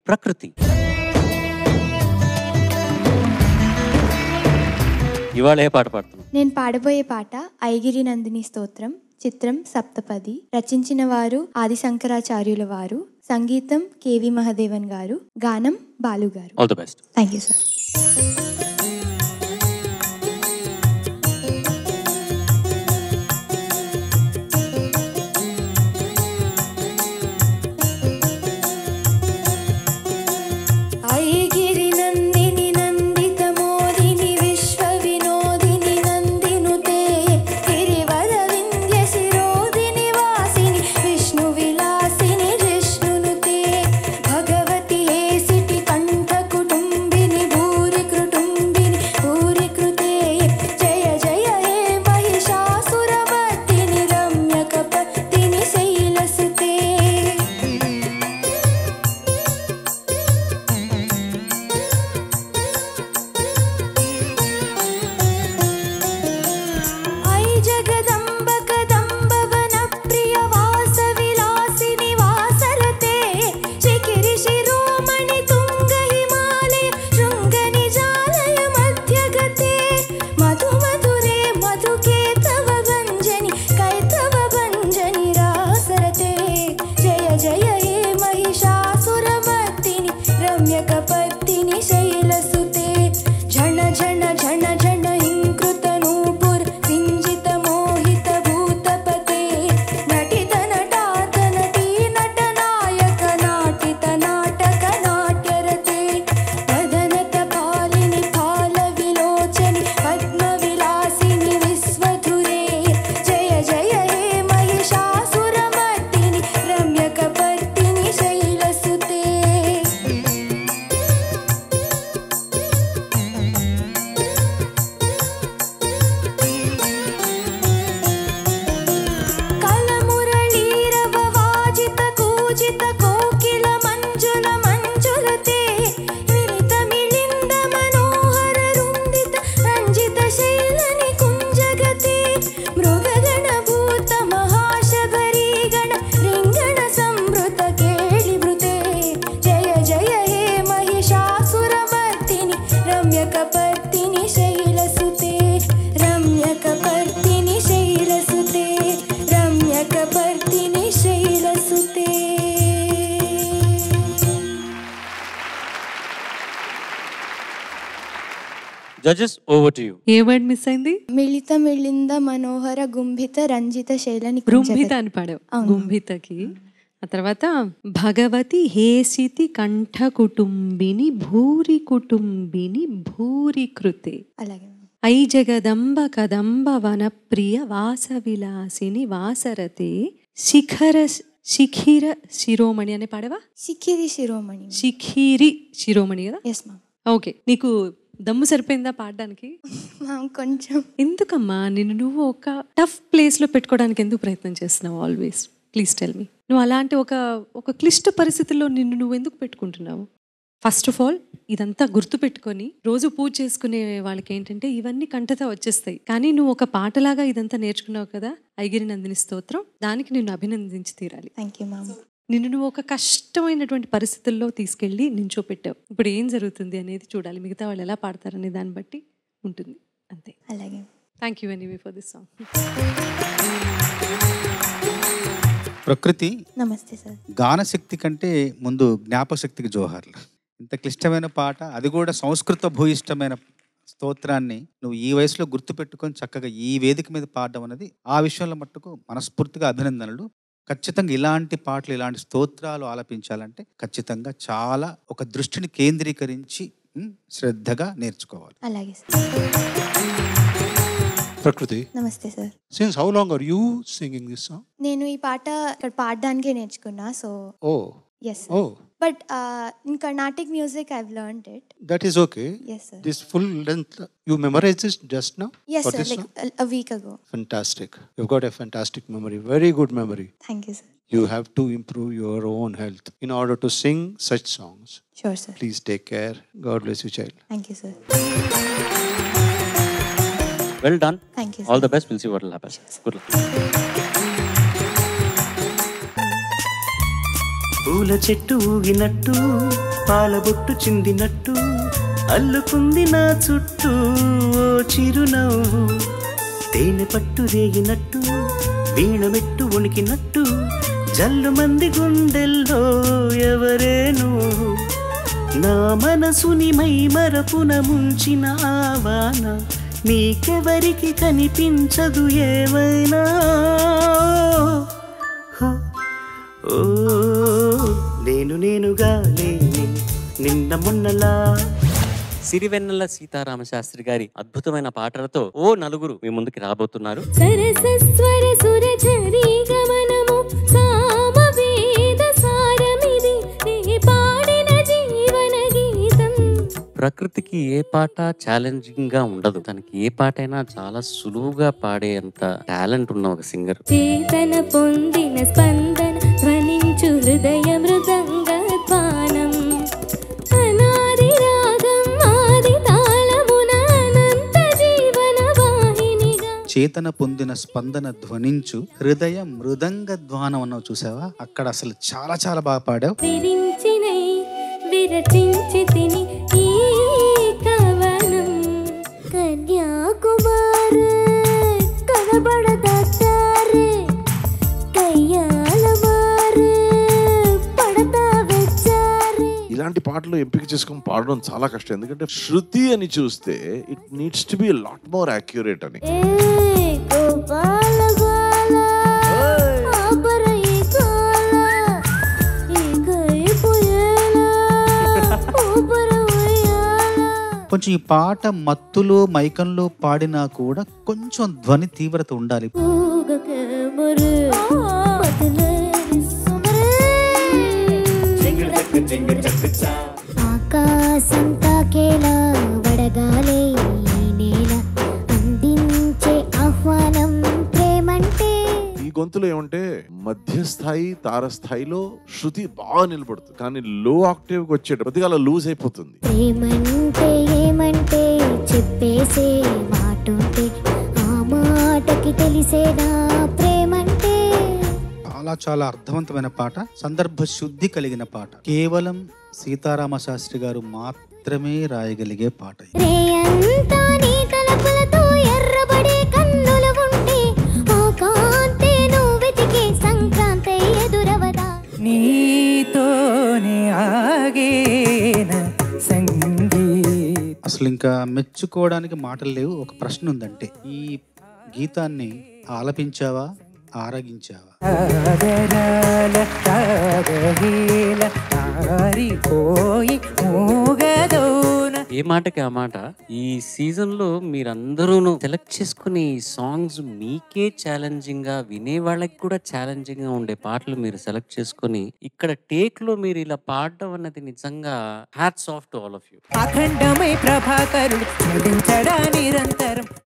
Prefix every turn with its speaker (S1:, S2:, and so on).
S1: ప్రకృతి. ఇవాళ ఏ పాట పాడుతున్నావు?
S2: నేను పాడబోయే పాట ఐగిరి నందిని స్తోత్రం, చిత్రం సప్తపది. రచించిన వారు ఆది శంకరాచార్యుల వారు, సంగీతం కేవి మహదేవన్ గారు, గానం బాలు గారు.
S1: All the best.
S2: Thank you sir.
S1: Judges, over to you.
S3: A word miss అయింది?
S2: మిళిత మిళింద మనోహర గుంభిత రంజిత శైలని
S3: బృంభిత అని పాడావు. గుంభితకి ఆ తర్వాత భగవతి హేసితి కంఠ కుటుంబిని భూరి కుటుంబిని భూరి కృతే.
S2: అలాగే.
S3: ఐ జగదంబ కదంబ వన ప్రియ వాస విలాసిని వాసరతే శిఖర శిఖిర శిరోమణి అని పాడవా?
S2: శిఖిరి శిరోమణి.
S3: శిఖిరి శిరోమణి కదా?
S2: Yes ma'am.
S3: ఓకే, నీకు దమ్ము సరిపోయిందా పాడడానికి?
S2: కొంచెం.
S3: ఎందుకమ్మా నువ్వు ఒక టఫ్ ప్లేస్ లో పెట్టుకోవడానికి ఎందుకు ప్రయత్నం చేస్తున్నావు ఆల్వేస్? Please tell me. నువ్వు అలాంటి ఒక క్లిష్ట పరిస్థితుల్లో నువ్వు ఎందుకు పెట్టుకుంటున్నావు? ఫస్ట్ ఆఫ్ ఆల్ ఇదంతా గుర్తు పెట్టుకొని రోజు పూజ చేసుకునే వాళ్ళకి ఏంటంటే ఇవన్నీ కంటత వచ్చేస్తాయి. కానీ నువ్వు ఒక పాటలాగా ఇదంతా నేర్చుకున్నావు కదా, ఐగిరి నందిని స్తోత్రం, దానికి నిన్ను అభినందించి తీరాలి.
S2: Thank you ma'am.
S3: నువ్వు ఒక కష్టమైనటువంటి పరిస్థితుల్లో తీసుకెళ్ళి నించోపెట్టావు. ఇప్పుడు ఏం జరుగుతుంది అనేది చూడాలి. మిగతా వాళ్ళు ఎలా పాడతారనే దాన్ని బట్టి ఉంటుంది, అంతే.
S2: అలాగే.
S3: Thank you anyway for this song.
S4: ప్రకృతి.
S2: నమస్తే సార్.
S4: గానశక్తి కంటే ముందు జ్ఞాపశక్తికి జోహార్లు. ఇంత క్లిష్టమైన పాట, అది కూడా సంస్కృత భూయిష్టమైన స్తోత్రాన్ని నువ్వు ఈ వయసులో గుర్తుపెట్టుకొని చక్కగా ఈ వేదిక మీద పాడడం అనేది ఆ విషయంలో మట్టుకు మనస్ఫూర్తిగా అభినందనలు. ఖచ్చితంగా ఇలాంటి పాటలు, ఇలాంటి స్తోత్రాలు ఆలపించాలంటే ఖచ్చితంగా చాలా ఒక దృష్టిని కేంద్రీకరించి శ్రద్ధగా నేర్చుకోవాలి.
S2: అలాగే సార్.
S5: ప్రకృతి.
S2: నమస్తే sir.
S5: Since how long are you singing this song?
S2: నేను ఈ పాట ఇక్కడ పాడడానికే నేర్చుకున్నా. So yes sir. But in Carnatic music I've learned it.
S5: That is okay.
S2: Yes sir.
S5: This full length you memorized this just now?
S2: Yes
S5: for
S2: sir,
S5: this
S2: like
S5: song?
S2: a week ago.
S5: Fantastic. You've got a fantastic memory, very good memory.
S2: Thank you sir.
S5: You have to improve your own health in order to sing such songs.
S2: Sure sir.
S5: Please take care. God bless you, child.
S2: Thank you sir.
S1: Well done.
S2: Thank you sir.
S1: All the best. We'll see what will happen. Good luck.
S6: పూల చెట్టు ఊగినట్టు పాలబొట్టు చిందినట్టు అల్లుకుంది నా చుట్టూ ఓ చిరునవ్వు, తేనె పట్టు రేగినట్టు వీణమెట్టు ఉణికినట్టు జల్లు మంది గుండెల్లో ఎవరే నువ్వు, నా మనసుని మై మరపున ముంచిన ఆవాన నీకెవరికి కనిపించదు ఏవైనా. ఓ నేనుగా లేని నిన్న మొన్నలా.
S1: సిరివెన్నెల సీతారామ శాస్త్రి గారి అద్భుతమైన పాటలతో ఓ నలుగురు మీ ముందుకి రాబోతున్నారు.
S7: సరసస్వర సురఝరీ గమనము సామవేద సారమిది నే పాడిన జీవన గీతం.
S1: ప్రకృతికి ఏ పాట ఛాలెంజింగ్ గా ఉండదు, తనకి ఏ పాట అయినా చాలా సులువుగా పాడే అంత టాలెంట్ ఉన్న ఒక సింగర్.
S7: చేతన పొందిన స్పందన ధ్వనించు హృదయ మృదంగ ధ్వానం, అనాది రాగం ఆది తాళమున అనంత జీవన వాహినిగా.
S4: చేతన పొందిన స్పందన ధ్వనించు హృదయ మృదంగ ధ్వానం అన్నావు చూసావా, అక్కడ అసలు చాలా చాలా బాగా పాడావు.
S7: విరించినై విరచించి తిని ఈ కవనం కన్యాకుమారి కనబడదారే కయ్యాలమారి పడతా వచ్చారే.
S8: ఇలాంటి పాటలు ఎంపిక చేసుకొని పాడడం చాలా కష్టం, ఎందుకంటే శృతి అని చూస్తే it needs to be lot more accurate అని.
S4: కొంచెం ఈ పాట మత్తులో మైకంలో పాడినా కూడా కొంచెం ధ్వని తీవ్రత ఉండాలి.
S7: ఆకాశం తాకేలా వడగాలే ఈ నేల అందించే ఆహ్వానం ప్రేమంటే.
S8: ఈ గొంతులో ఏమంటే మధ్యస్థాయి తారస్థాయిలో శృతి బాగా నిలబడుతుంది, కానీ లో ఆక్టేవ్ కి వచ్చేటప్పటికి అలా లూజ్ అయిపోతుంది.
S7: ప్రేమంటే ఏమంటే చెప్పేసే మాటుంటే ఆ మాటకి తెలిసేనా ప్రేమంటే.
S4: చాలా చాలా అర్థవంతమైన పాట, సందర్భ శుద్ధి కలిగిన పాట, కేవలం సీతారామ శాస్త్రి గారు మాత్రమే రాయగలిగే పాట.
S7: రేయంతా నీ తలపులతో ఎర్రబడే కన్నులు ఉంటే ఆ కాంతే నువ్వు వెతికే సంక్రాంతి ఎదురవదా.
S6: నీతోనే ఆగేన సంగీ.
S4: అసలు ఇంకా మెచ్చుకోవడానికి మాటలు లేవు. ఒక ప్రశ్న ఉందంటే, ఈ గీతాన్ని ఆలపించావా ఆరగించావా?
S6: ఆదరాల తాగహీల ఆరిపోయి మూగదోన.
S1: ఏ మాటకి ఆ మాట. ఈ సీజన్ లో మీరందరూ సెలెక్ట్ చేసుకునే ఈ సాంగ్స్ మీకే ఛాలెంజింగ్ గా, వినే వాళ్ళకి కూడా ఛాలెంజింగ్ గా ఉండే పాటలు మీరు సెలెక్ట్ చేసుకుని ఇక్కడ టేక్ లో మీరు ఇలా పాడడం అన్నది నిజంగా hats off to all of you.
S6: అఖండమై ప్రభాకరుడు నిరంతరం